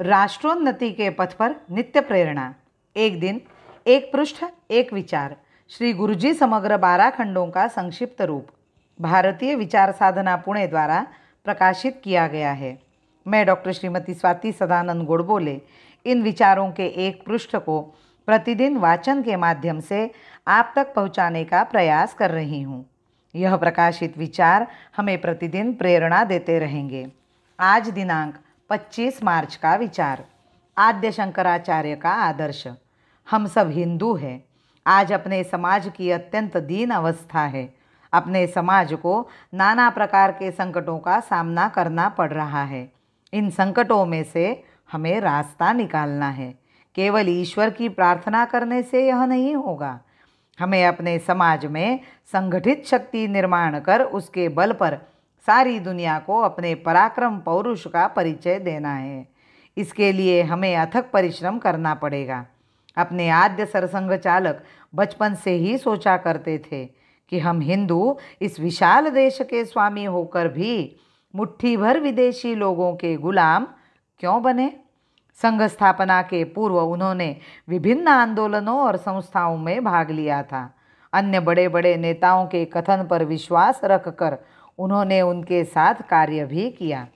राष्ट्रोन्नति के पथ पर नित्य प्रेरणा। एक दिन, एक पृष्ठ, एक विचार। श्री गुरुजी समग्र 12 खंडों का संक्षिप्त रूप भारतीय विचार साधना पुणे द्वारा प्रकाशित किया गया है। मैं डॉक्टर श्रीमती स्वाति सदानंद गोडबोले इन विचारों के एक पृष्ठ को प्रतिदिन वाचन के माध्यम से आप तक पहुंचाने का प्रयास कर रही हूं। यह प्रकाशित विचार हमें प्रतिदिन प्रेरणा देते रहेंगे। आज दिनांक 25 मार्च का विचार, आद्य शंकराचार्य का आदर्श। हम सब हिंदू हैं। आज अपने समाज की अत्यंत दीन अवस्था है। अपने समाज को नाना प्रकार के संकटों का सामना करना पड़ रहा है। इन संकटों में से हमें रास्ता निकालना है। केवल ईश्वर की प्रार्थना करने से यह नहीं होगा। हमें अपने समाज में संगठित शक्ति निर्माण कर उसके बल पर सारी दुनिया को अपने पराक्रम पौरुष का परिचय देना है। इसके लिए हमें अथक परिश्रम करना पड़ेगा। अपने आद्य सरसंघ चालक बचपन से ही सोचा करते थे कि हम हिंदू इस विशाल देश के स्वामी होकर भी मुट्ठी भर विदेशी लोगों के गुलाम क्यों बने। संघ स्थापना के पूर्व उन्होंने विभिन्न आंदोलनों और संस्थाओं में भाग लिया था। अन्य बड़े बड़े नेताओं के कथन पर विश्वास रखकर उन्होंने उनके साथ कार्य भी किया,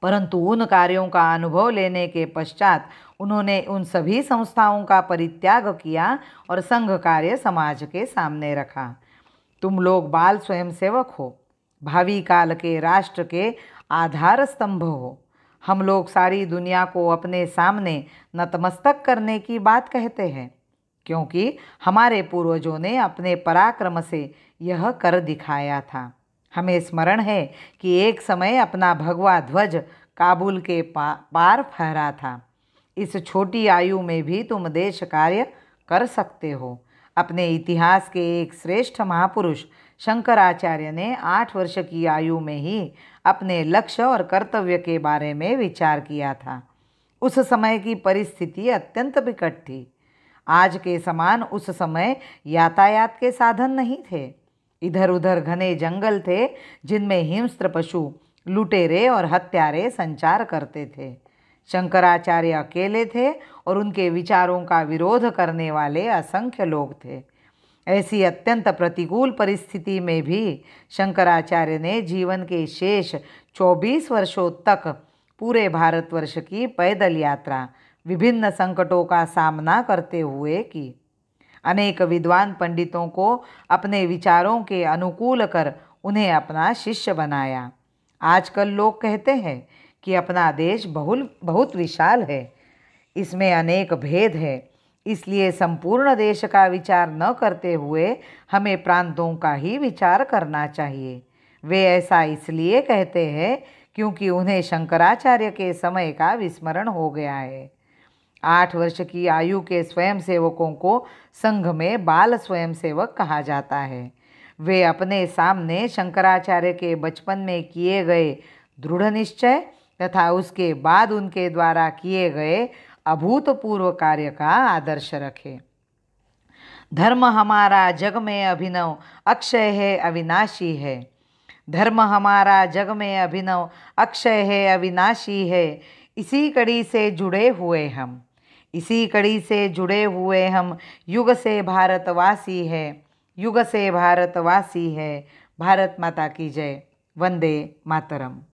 परंतु उन कार्यों का अनुभव लेने के पश्चात उन्होंने उन सभी संस्थाओं का परित्याग किया और संघ कार्य समाज के सामने रखा। तुम लोग बाल स्वयंसेवक हो, भावी काल के राष्ट्र के आधार स्तंभ हो। हम लोग सारी दुनिया को अपने सामने नतमस्तक करने की बात कहते हैं, क्योंकि हमारे पूर्वजों ने अपने पराक्रम से यह कर दिखाया था। हमें स्मरण है कि एक समय अपना भगवा ध्वज काबुल के पार फहरा था। इस छोटी आयु में भी तुम देश कार्य कर सकते हो। अपने इतिहास के एक श्रेष्ठ महापुरुष शंकराचार्य ने 8 वर्ष की आयु में ही अपने लक्ष्य और कर्तव्य के बारे में विचार किया था। उस समय की परिस्थिति अत्यंत विकट थी। आज के समान उस समय यातायात के साधन नहीं थे। इधर उधर घने जंगल थे जिनमें हिंस्र पशु, लुटेरे और हत्यारे संचार करते थे। शंकराचार्य अकेले थे और उनके विचारों का विरोध करने वाले असंख्य लोग थे। ऐसी अत्यंत प्रतिकूल परिस्थिति में भी शंकराचार्य ने जीवन के शेष 24 वर्षों तक पूरे भारतवर्ष की पैदल यात्रा विभिन्न संकटों का सामना करते हुए की। अनेक विद्वान पंडितों को अपने विचारों के अनुकूल कर उन्हें अपना शिष्य बनाया। आजकल लोग कहते हैं कि अपना देश बहुत विशाल है, इसमें अनेक भेद है, इसलिए संपूर्ण देश का विचार न करते हुए हमें प्रांतों का ही विचार करना चाहिए। वे ऐसा इसलिए कहते हैं क्योंकि उन्हें शंकराचार्य के समय का विस्मरण हो गया है। 8 वर्ष की आयु के स्वयंसेवकों को संघ में बाल स्वयंसेवक कहा जाता है। वे अपने सामने शंकराचार्य के बचपन में किए गए दृढ़ निश्चय तथा उसके बाद उनके द्वारा किए गए अभूतपूर्व कार्य का आदर्श रखें। धर्म हमारा जग में अभिनव अक्षय है, अविनाशी है। धर्म हमारा जग में अभिनव अक्षय है, अविनाशी है। इसी कड़ी से जुड़े हुए हम, इसी कड़ी से जुड़े हुए हम। युग से भारतवासी है, युग से भारतवासी है। भारत माता की जय। वंदे मातरम।